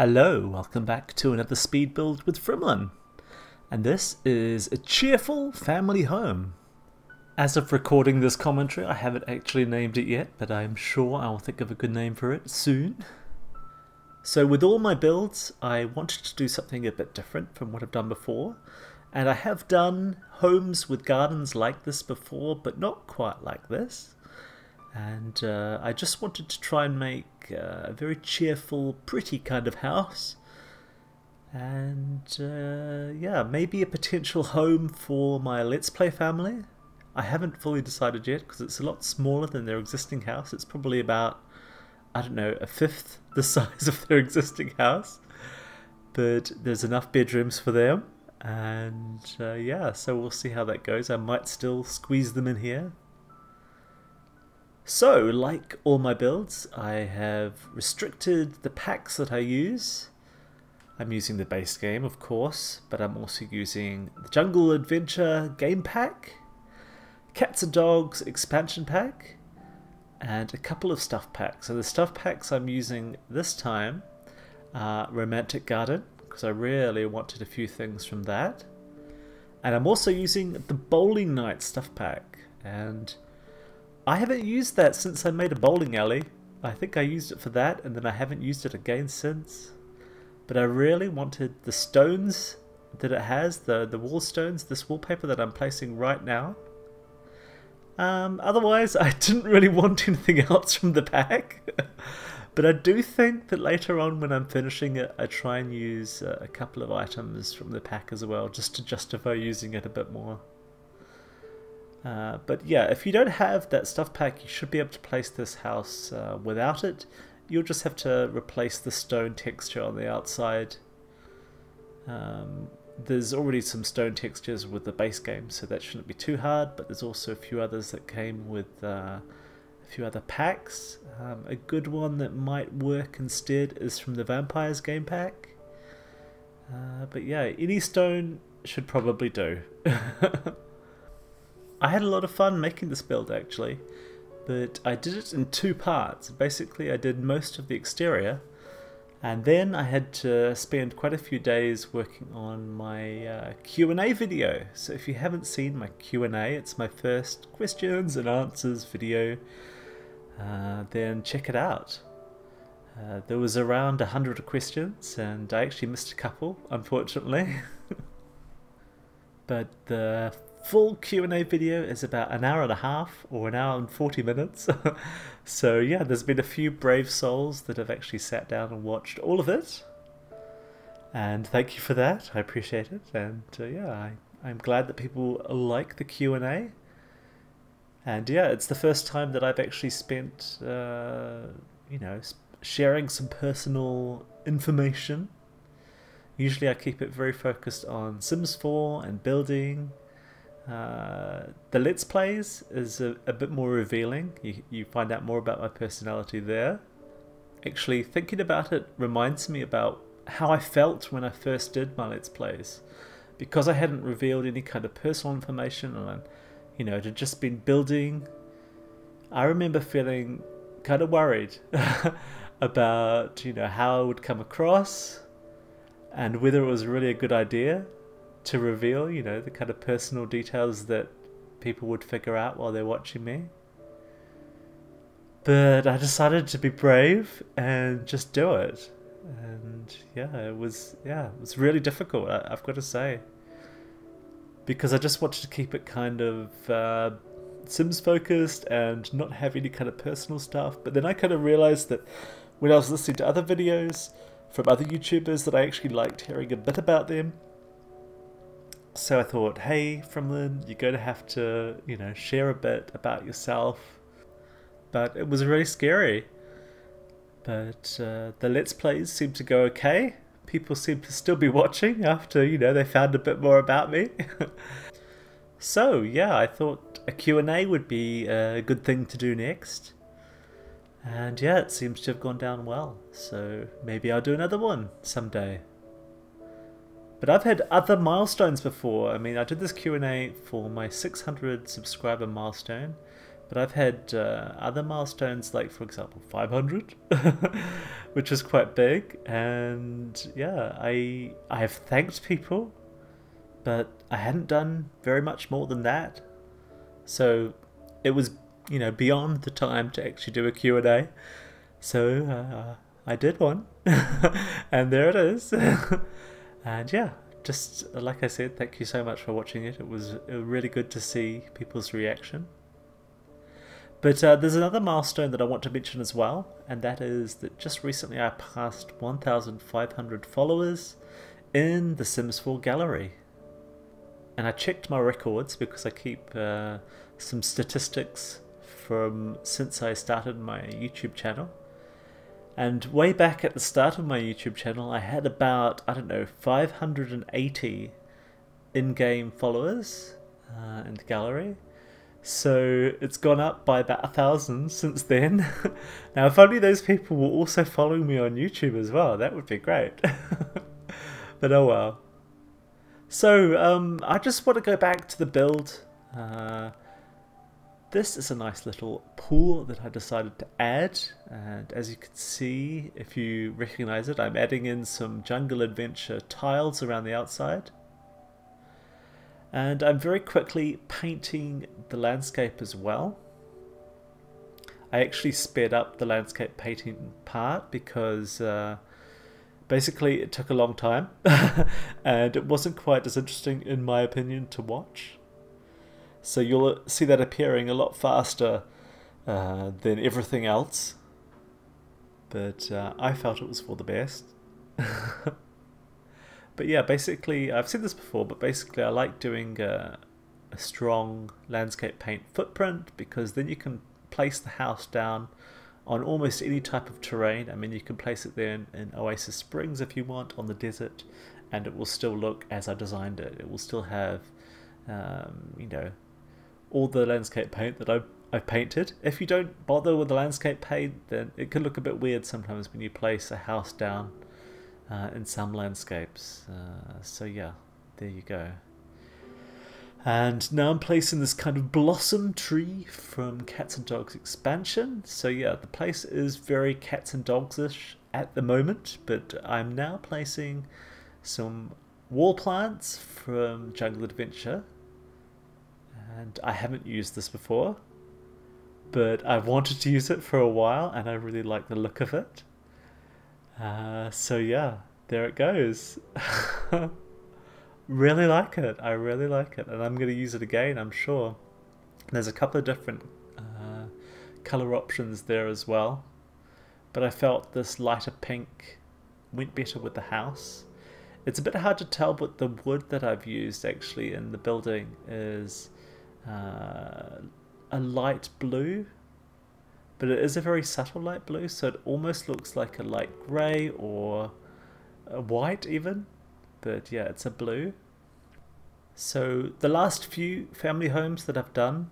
Hello, welcome back to another speed build with Frimlin, and this is a cheerful family home. As of recording this commentary, I haven't actually named it yet, but I'm sure I'll think of a good name for it soon. So with all my builds, I wanted to do something a bit different from what I've done before, and I have done homes with gardens like this before, but not quite like this. And I just wanted to try and make a very cheerful, pretty kind of house. And yeah, maybe a potential home for my Let's Play family. I haven't fully decided yet because it's a lot smaller than their existing house. It's probably about, I don't know, a fifth the size of their existing house. But there's enough bedrooms for them. And yeah, so we'll see how that goes. I might still squeeze them in here. So, like all my builds, I have restricted the packs that I use. I'm using the base game, of course, but I'm also using the Jungle Adventure game pack, Cats and Dogs expansion pack, and a couple of stuff packs. So the stuff packs I'm using this time are Romantic Garden, because I really wanted a few things from that. And I'm also using the Bowling Night stuff pack, and I haven't used that since I made a bowling alley. I think I used it for that, and then I haven't used it again since. But I really wanted the stones that it has, the wall stones, this wallpaper that I'm placing right now. Otherwise, I didn't really want anything else from the pack. But I do think that later on when I'm finishing it, I try and use a couple of items from the pack as well, just to justify using it a bit more. But yeah, if you don't have that stuff pack, you should be able to place this house without it. You'll just have to replace the stone texture on the outside. There's already some stone textures with the base game, so that shouldn't be too hard, but there's also a few others that came with a few other packs. A good one that might work instead is from the Vampires game pack. But yeah, any stone should probably do. I had a lot of fun making this build actually, but I did it in two parts. Basically I did most of the exterior, and then I had to spend quite a few days working on my Q&A video. So if you haven't seen my Q&A, it's my first questions and answers video, then check it out. There was around 100 questions and I actually missed a couple, unfortunately. But the full Q&A video is about an hour and a half or an hour and 40 minutes. So yeah, there's been a few brave souls that have actually sat down and watched all of it. And thank you for that, I appreciate it. And yeah, I'm glad that people like the Q&A. And yeah, it's the first time that I've actually spent, you know, sharing some personal information. Usually I keep it very focused on Sims 4 and building. The Let's Plays is a bit more revealing. You find out more about my personality there. Actually, thinking about it reminds me about how I felt when I first did my Let's Plays. Because I hadn't revealed any kind of personal information and, you know, it had just been building, I remember feeling kind of worried about, you know, how I would come across and whether it was really a good idea to reveal, you know, the kind of personal details that people would figure out while they're watching me. But I decided to be brave and just do it. And yeah, it was really difficult, I've got to say. Because I just wanted to keep it kind of Sims focused and not have any kind of personal stuff. But then I kind of realized that when I was listening to other videos from other YouTubers that I actually liked hearing a bit about them. So I thought, hey Frimlin, you're going to have to, you know, share a bit about yourself. But it was really scary. But the Let's Plays seem to go okay. People seem to still be watching after, you know, they found a bit more about me. So yeah, I thought a Q&A would be a good thing to do next. And yeah, it seems to have gone down well. So maybe I'll do another one someday. But I've had other milestones before. I mean, I did this Q&A for my 600 subscriber milestone, But I've had other milestones, like for example 500, which is quite big. And yeah, I have thanked people, but I hadn't done very much more than that. So it was, beyond the time to actually do a Q&A. So I did one, and there it is. And yeah, just like I said, thank you so much for watching it. It was really good to see people's reaction. But there's another milestone that I want to mention as well, and that is that just recently I passed 1,500 followers in the Sims 4 gallery. And I checked my records because I keep some statistics from since I started my YouTube channel. And way back at the start of my YouTube channel, I had about, 580 in-game followers in the gallery. So it's gone up by about 1,000 since then. Now, if only those people were also following me on YouTube as well, that would be great. But oh well. So I just want to go back to the build. This is a nice little pool that I decided to add, and as you can see, if you recognize it, I'm adding in some Jungle Adventure tiles around the outside. And I'm very quickly painting the landscape as well. I actually sped up the landscape painting part because basically it took a long time and it wasn't quite as interesting in my opinion to watch. So you'll see that appearing a lot faster than everything else. But I felt it was for the best. But yeah, basically, I've said this before, but basically I like doing a strong landscape paint footprint because then you can place the house down on almost any type of terrain. I mean, you can place it there in Oasis Springs if you want, on the desert, and it will still look as I designed it. It will still have, all the landscape paint that I've painted. If you don't bother with the landscape paint, then it can look a bit weird sometimes when you place a house down in some landscapes. So yeah, there you go. And now I'm placing this kind of blossom tree from Cats and Dogs expansion. So yeah, the place is very Cats and Dogs-ish at the moment, but I'm now placing some wall plants from Jungle Adventure. And I haven't used this before, but I've wanted to use it for a while and I really like the look of it. So yeah, there it goes. Really like it. I really like it, and I'm going to use it again, I'm sure. There's a couple of different color options there as well, but I felt this lighter pink went better with the house. It's a bit hard to tell, but the wood that I've used actually in the building is a light blue, but it is a very subtle light blue, so it almost looks like a light grey or a white even. But yeah, it's a blue. So the last few family homes that I've done,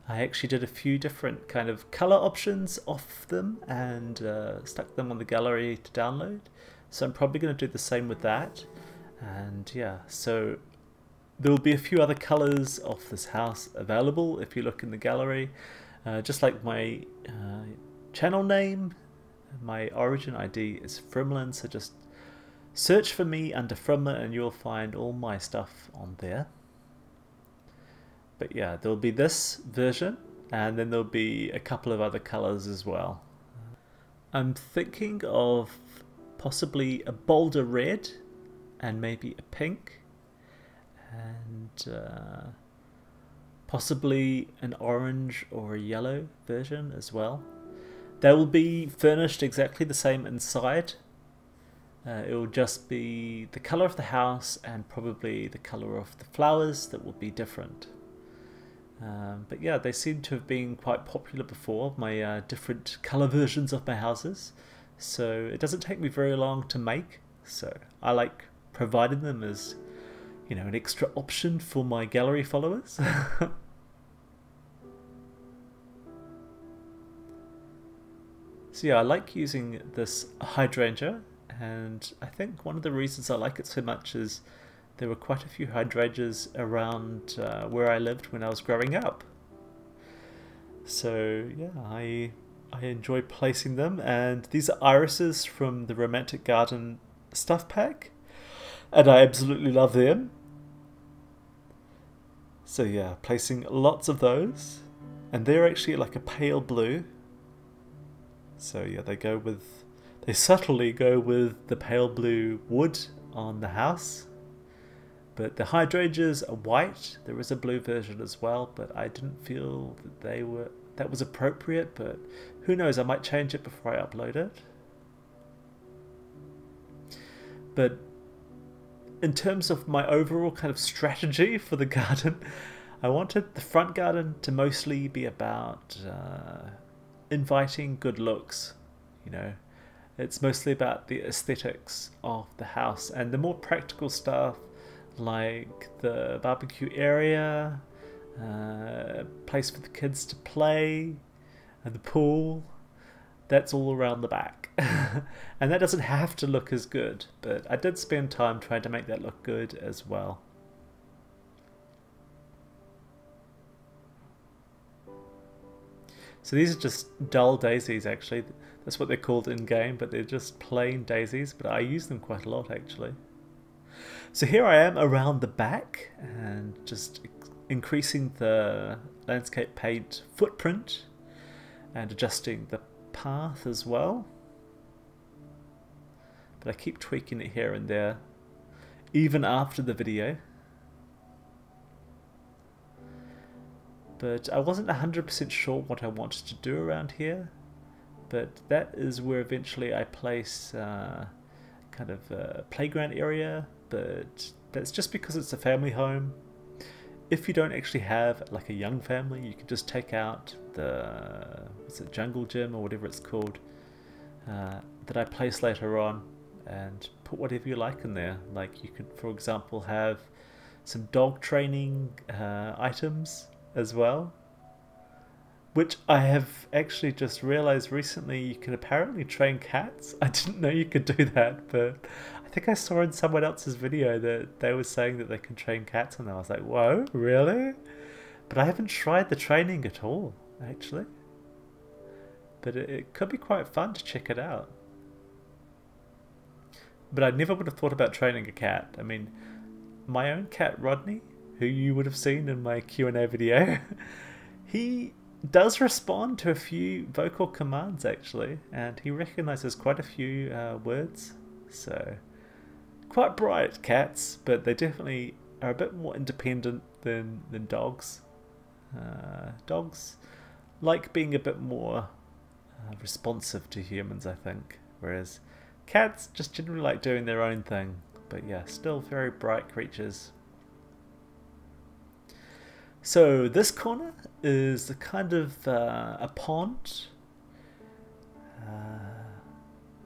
I actually did a few different kind of color options off them and stuck them on the gallery to download. So I'm probably going to do the same with that. And yeah, so there will be a few other colors of this house available if you look in the gallery. Just like my channel name, my origin ID is Frimlin, so just search for me under Frimlin and you'll find all my stuff on there. But yeah, there'll be this version and then there'll be a couple of other colors as well. I'm thinking of possibly a bolder red and maybe a pink and possibly an orange or a yellow version as well. They will be furnished exactly the same inside. It will just be the colour of the house and probably the colour of the flowers that will be different. But yeah, they seem to have been quite popular before, my different colour versions of my houses. So it doesn't take me very long to make, so I like providing them as, an extra option for my gallery followers. So yeah, I like using this hydrangea. And I think one of the reasons I like it so much is there were quite a few hydrangeas around where I lived when I was growing up. So yeah, I enjoy placing them, and these are irises from the Romantic Garden stuff pack, and I absolutely love them. So yeah, placing lots of those, and they're actually like a pale blue. So yeah, they subtly go with the pale blue wood on the house. But the hydrangeas are white. There is a blue version as well, but I didn't feel that was appropriate, but who knows, I might change it before I upload it. But in terms of my overall kind of strategy for the garden, I wanted the front garden to mostly be about inviting good looks. You know, it's mostly about the aesthetics of the house, and the more practical stuff like the barbecue area, place for the kids to play, and the pool, that's all around the back. And that doesn't have to look as good, but I did spend time trying to make that look good as well. So these are just dull daisies actually. That's what they're called in game, but they're just plain daisies, but I use them quite a lot actually. So here I am around the back and just increasing the landscape paint footprint and adjusting the path as well. But I keep tweaking it here and there, even after the video. But I wasn't 100% sure what I wanted to do around here, but that is where eventually I place kind of a playground area, but that's just because it's a family home. If you don't actually have like a young family, you can just take out the jungle gym or whatever it's called that I place later on and put whatever you like in there. Like you could, for example, have some dog training items as well, which I have actually just realized recently you can apparently train cats. I didn't know you could do that, but I think I saw in someone else's video that they were saying that they can train cats, and I was like, whoa, really? But I haven't tried the training at all, actually. But it could be quite fun to check it out. But I never would have thought about training a cat. I mean, my own cat, Rodney, who you would have seen in my Q&A video, he does respond to a few vocal commands actually, and he recognizes quite a few words. So quite bright cats, but they definitely are a bit more independent than dogs. Dogs like being a bit more responsive to humans, I think, whereas cats just generally like doing their own thing. But yeah, still very bright creatures. So this corner is the kind of a pond.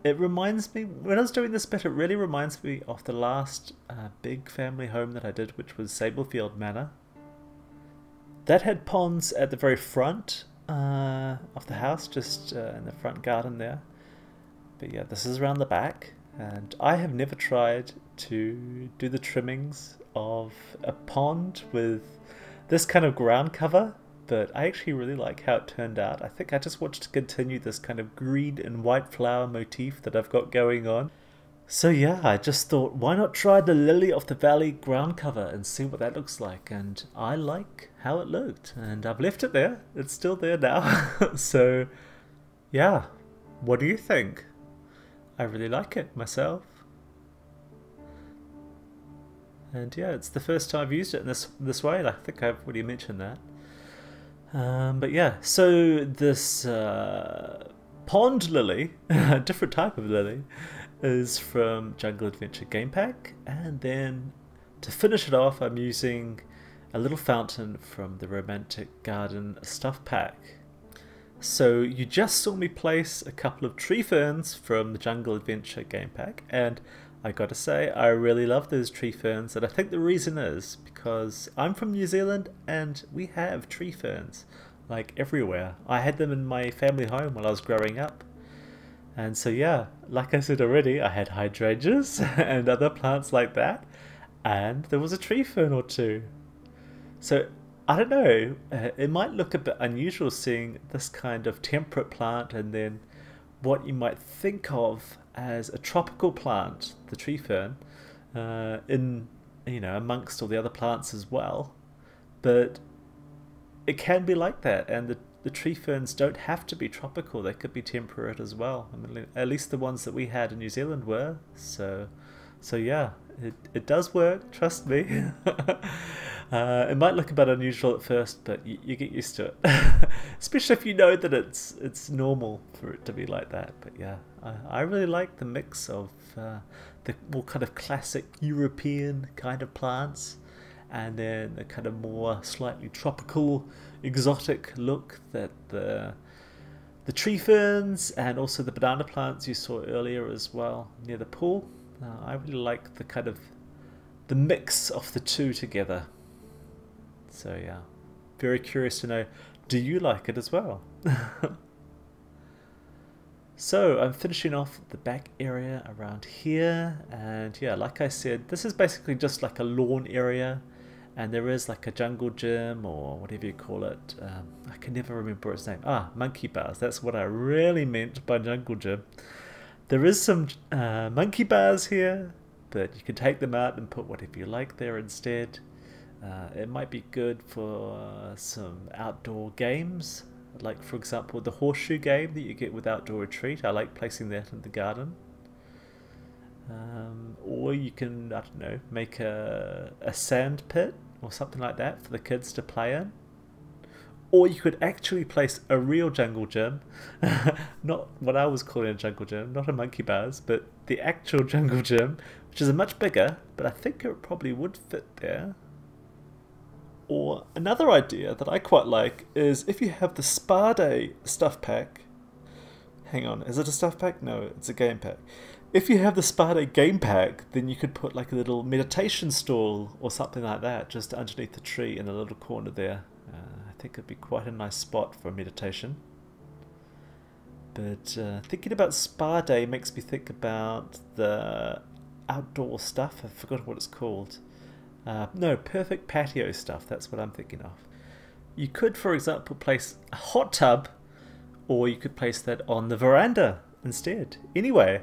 It reminds me, when I was doing this bit, it really reminds me of the last big family home that I did, which was Sablefield Manor. That had ponds at the very front of the house, just in the front garden there. But yeah, this is around the back, and I have never tried to do the trimmings of a pond with this kind of ground cover, but I actually really like how it turned out. I think I just wanted to continue this kind of green and white flower motif that I've got going on. So yeah, I just thought, why not try the Lily of the Valley ground cover and see what that looks like, and I like how it looked, and I've left it there. It's still there now. So yeah, what do you think? I really like it myself. And yeah, it's the first time I've used it in this way, and I think I've already mentioned that. But yeah, so this pond lily, a different type of lily, is from Jungle Adventure Game Pack. And then to finish it off, I'm using a little fountain from the Romantic Garden Stuff Pack. So you just saw me place a couple of tree ferns from the Jungle Adventure Game Pack, and I gotta say, I really love those tree ferns, and I think the reason is because I'm from New Zealand and we have tree ferns like everywhere. I had them in my family home while I was growing up. And so yeah, like I said already, I had hydrangeas and other plants like that, and there was a tree fern or two. So I don't know, it might look a bit unusual seeing this kind of temperate plant and then what you might think of as a tropical plant, the tree fern, in, you know, amongst all the other plants as well. But it can be like that, and the tree ferns don't have to be tropical. They could be temperate as well. I mean, at least the ones that we had in New Zealand were. So yeah, it does work. Trust me. It might look a bit unusual at first, but you get used to it. Especially if you know that it's normal for it to be like that. But yeah, I really like the mix of the more kind of classic European kind of plants, and then the kind of more slightly tropical, exotic look that the tree ferns and also the banana plants you saw earlier as well near the pool. I really like the kind of the mix of the two together. So yeah, very curious to know, do you like it as well? So I'm finishing off the back area around here, and yeah, like I said, this is basically just like a lawn area, and there is like a jungle gym or whatever you call it. I can never remember its name. Monkey bars, that's what I really meant by jungle gym. There is some monkey bars here, but you can take them out and put whatever you like there instead. It might be good for some outdoor games, like for example the horseshoe game that you get with Outdoor Retreat. I like placing that in the garden. Or you can, I don't know, make a sand pit or something like that for the kids to play in. Or you could actually place a real jungle gym, not what I was calling a jungle gym, not a monkey bars, but the actual jungle gym, which is a much bigger, but I think it probably would fit there. Or another idea that I quite like is if you have the Spa Day stuff pack. Hang on, is it a stuff pack? No, it's a game pack. If you have the Spa Day game pack, then you could put like a little meditation stool or something like that just underneath the tree in a little corner there. I think it'd be quite a nice spot for meditation. But thinking about Spa Day makes me think about the outdoor stuff. I've forgotten what it's called. No, perfect patio stuff, that's what I'm thinking of. You could, for example, place a hot tub, or you could place that on the veranda instead. Anyway,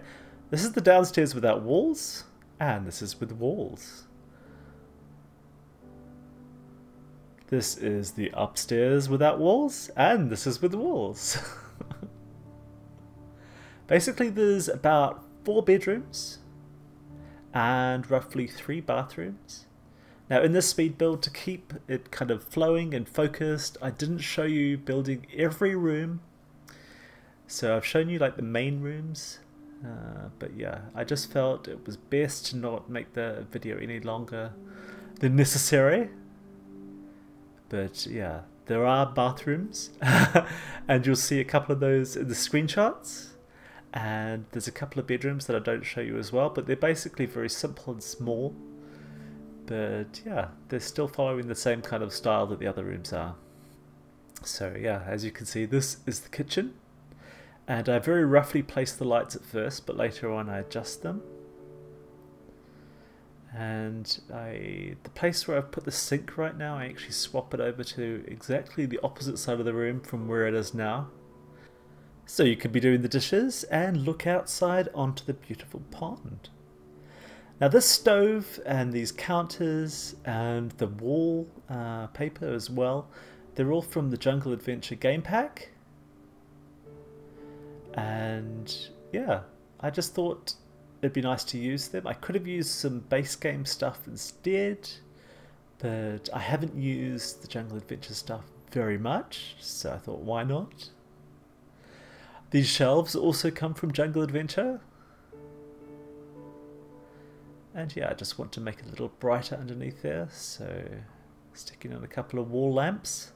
this is the downstairs without walls, and this is with walls. This is the upstairs without walls, and this is with walls. Basically, there's about 4 bedrooms and roughly 3 bathrooms. Now in this speed build, to keep it kind of flowing and focused, I didn't show you building every room. So I've shown you like the main rooms. But yeah, I just felt it was best to not make the video any longer than necessary. But yeah, there are bathrooms and you'll see a couple of those in the screenshots. And there's a couple of bedrooms that I don't show you as well, but they're basically very simple and small. But yeah, they're still following the same kind of style that the other rooms are. So yeah, as you can see, this is the kitchen. And I very roughly place the lights at first, but later on I adjust them. And the place where I've put the sink right now, I actually swap it over to exactly the opposite side of the room from where it is now. So you could be doing the dishes and look outside onto the beautiful pond. Now this stove and these counters and the wall paper as well, they're all from the Jungle Adventure game pack. And yeah, I just thought it'd be nice to use them. I could have used some base game stuff instead, but I haven't used the Jungle Adventure stuff very much, so I thought why not? These shelves also come from Jungle Adventure. And yeah, I just want to make it a little brighter underneath there, so sticking in a couple of wall lamps.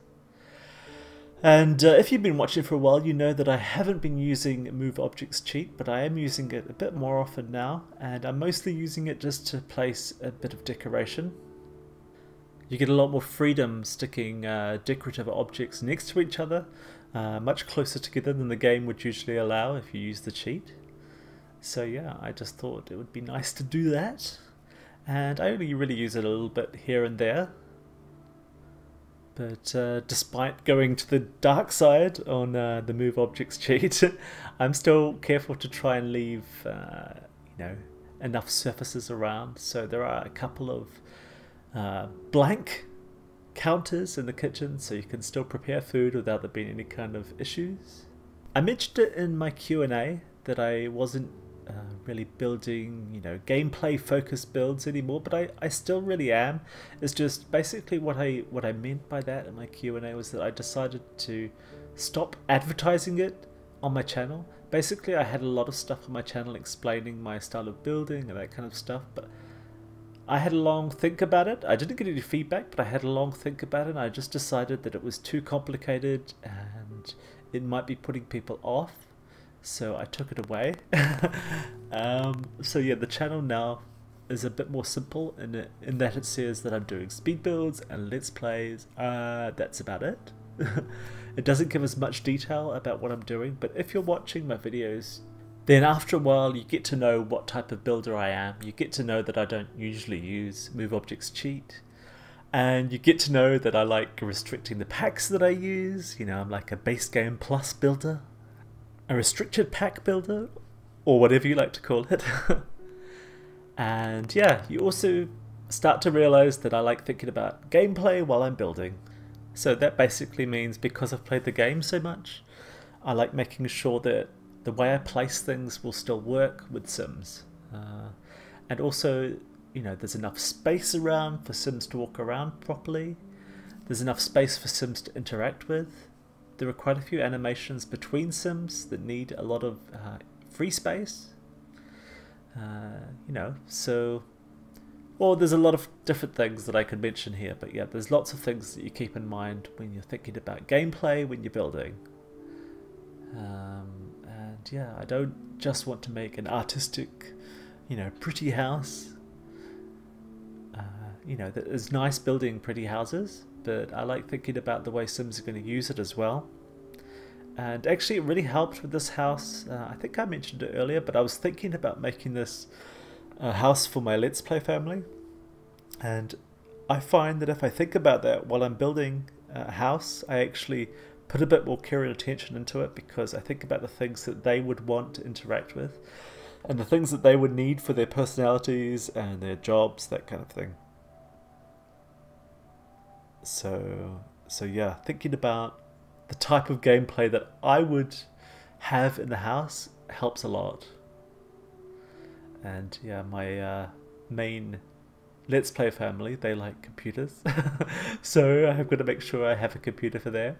And if you've been watching for a while, you know that I haven't been using Move Objects Cheat, but I am using it a bit more often now, and I'm mostly using it just to place a bit of decoration. You get a lot more freedom sticking decorative objects next to each other, much closer together than the game would usually allow if you use the cheat. So yeah, I just thought it would be nice to do that, and I only really use it a little bit here and there. But despite going to the dark side on the move objects cheat, I'm still careful to try and leave enough surfaces around. So there are a couple of blank counters in the kitchen, so you can still prepare food without there being any kind of issues. I mentioned it in my Q&A that I wasn't really building, gameplay focused builds anymore, but I still really am. It's just basically what I meant by that in my Q&A was that I decided to stop advertising it on my channel. Basically, I had a lot of stuff on my channel explaining my style of building and that kind of stuff, but I had a long think about it. I didn't get any feedback, but I had a long think about it, and I just decided that it was too complicated and it might be putting people off, so I took it away. So yeah, the channel now is a bit more simple in that it says that I'm doing speed builds and let's plays. That's about it. It doesn't give us much detail about what I'm doing, but if you're watching my videos, then after a while you get to know what type of builder I am. You get to know that I don't usually use move objects cheat, and you get to know that I like restricting the packs that I use. I'm like a base game plus builder, a restricted pack builder, or whatever you like to call it. And yeah, you also start to realize that I like thinking about gameplay while I'm building. So that basically means, because I've played the game so much, I like making sure that the way I place things will still work with Sims. And also, there's enough space around for Sims to walk around properly. There's enough space for Sims to interact with. There are quite a few animations between Sims that need a lot of free space. Well, there's a lot of different things that I could mention here, but yeah, there's lots of things that you keep in mind when you're thinking about gameplay when you're building. And yeah, I don't just want to make an artistic, pretty house. That is nice building pretty houses, but I like thinking about the way Sims are going to use it as well. And actually it really helped with this house. I think I mentioned it earlier, but I was thinking about making this house for my Let's Play family. And I find that if I think about that while I'm building a house, I actually put a bit more care and attention into it, because I think about the things that they would want to interact with and the things that they would need for their personalities and their jobs, that kind of thing. So yeah, thinking about the type of gameplay that I would have in the house helps a lot. And yeah, my main Let's Play family, they like computers. So I've got to make sure I have a computer for them.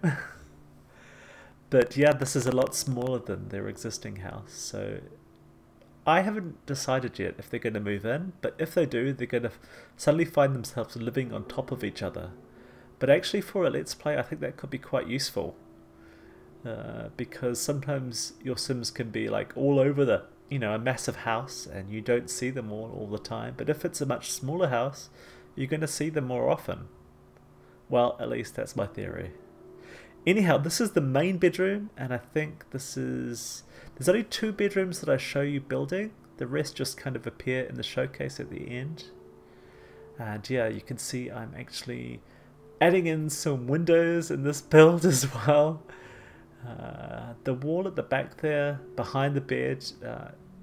But yeah, this is a lot smaller than their existing house, so I haven't decided yet if they're going to move in, but if they do, they're going to suddenly find themselves living on top of each other. But actually for a Let's Play, I think that could be quite useful, because sometimes your Sims can be like all over the, a massive house, and you don't see them all the time. But if it's a much smaller house, you're going to see them more often. Well, at least that's my theory. Anyhow, this is the main bedroom, and I think there's only 2 bedrooms that I show you building. The rest just kind of appear in the showcase at the end. And yeah, you can see I'm actually adding in some windows in this build as well. The wall at the back there, behind the bed,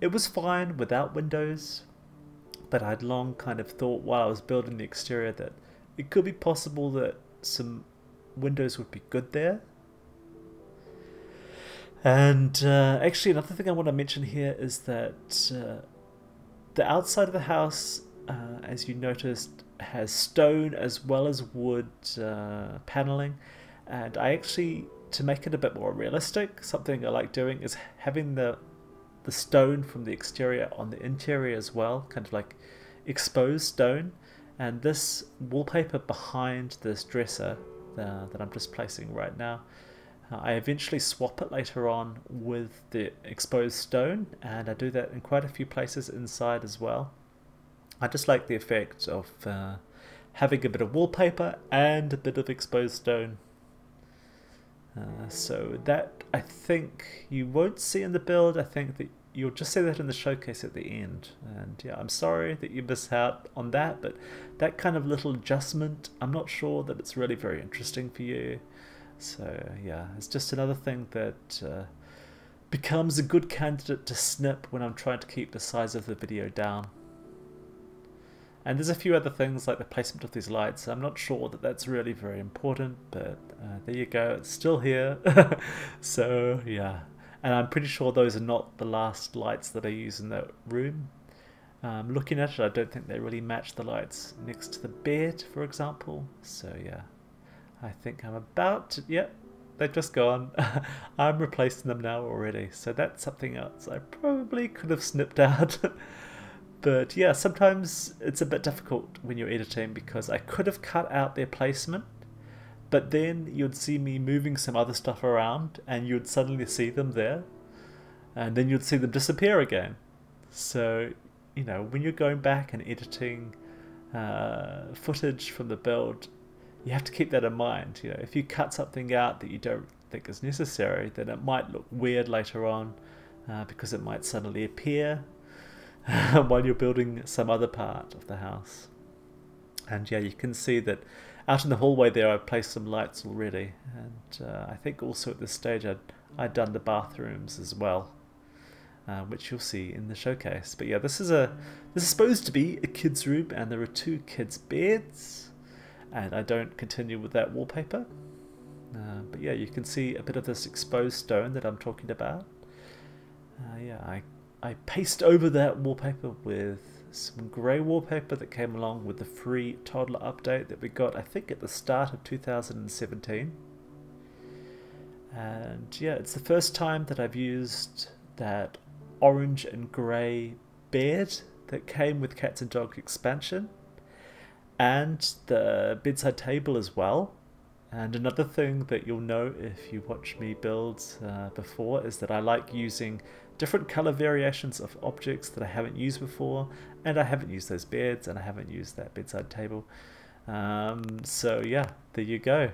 it was fine without windows, but I'd long kind of thought while I was building the exterior that it could be possible that some windows would be good there. And actually another thing I want to mention here is that the outside of the house, as you noticed, has stone as well as wood paneling, and I actually, to make it a bit more realistic, something I like doing is having the stone from the exterior on the interior as well, kind of like exposed stone. And this wallpaper behind this dresser that I'm just placing right now, I eventually swap it later on with the exposed stone, and I do that in quite a few places inside as well. I just like the effect of having a bit of wallpaper and a bit of exposed stone. So that I think you won't see in the build. I think that you'll just see that in the showcase at the end. And yeah, I'm sorry that you miss out on that, but that kind of little adjustment, I'm not sure that it's really very interesting for you. So yeah, it's just another thing that becomes a good candidate to snip when I'm trying to keep the size of the video down. And there's a few other things like the placement of these lights. I'm not sure that that's really very important, but there you go, it's still here. So yeah, and I'm pretty sure those are not the last lights that I use in that room. Looking at it, I don't think they really match the lights next to the bed, for example. So yeah, I think I'm about to, yep, they've just gone. I'm replacing them now already. So that's something else I probably could have snipped out. But yeah, sometimes it's a bit difficult when you're editing because I could have cut out their placement, but then you'd see me moving some other stuff around and you'd suddenly see them there, and then you'd see them disappear again. So, you know, when you're going back and editing footage from the build, you have to keep that in mind. You know, if you cut something out that you don't think is necessary, then it might look weird later on because it might suddenly appear while you're building some other part of the house. And yeah, you can see that out in the hallway there I've placed some lights already, and I think also at this stage I'd done the bathrooms as well, which you'll see in the showcase. But yeah, this is supposed to be a kid's room, and there are 2 kids' beds, and I don't continue with that wallpaper. But yeah, you can see a bit of this exposed stone that I'm talking about. Yeah, I paste over that wallpaper with some grey wallpaper that came along with the free toddler update that we got, I think, at the start of 2017. And yeah, it's the first time that I've used that orange and grey bed that came with Cats and Dog expansion, and the bedside table as well. And another thing that you'll know if you watch me build before is that I like using different color variations of objects that I haven't used before, and I haven't used those beds, and I haven't used that bedside table. So yeah, there you go.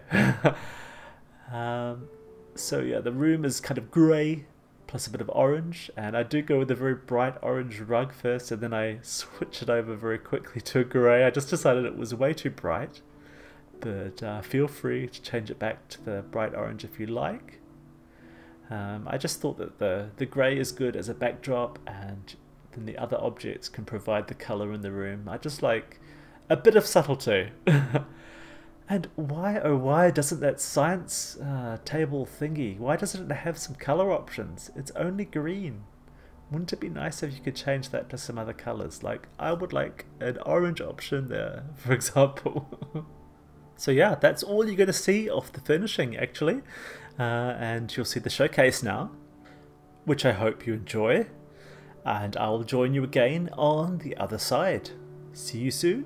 So yeah, the room is kind of grey plus a bit of orange, and I do go with a very bright orange rug first, and then I switch it over very quickly to a grey. I just decided it was way too bright, but feel free to change it back to the bright orange if you like. I just thought that the grey is good as a backdrop, and then the other objects can provide the colour in the room. I just like a bit of subtlety. And why, oh why doesn't that science table thingy, why doesn't it have some colour options? It's only green. Wouldn't it be nice if you could change that to some other colours? Like, I would like an orange option there, for example. So yeah, that's all you're going to see of the finishing, actually. And you'll see the showcase now, which I hope you enjoy. And I'll join you again on the other side. See you soon.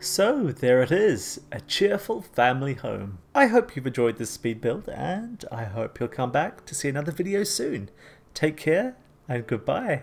So there it is, a cheerful family home. I hope you've enjoyed this speed build, and I hope you'll come back to see another video soon. Take care and goodbye.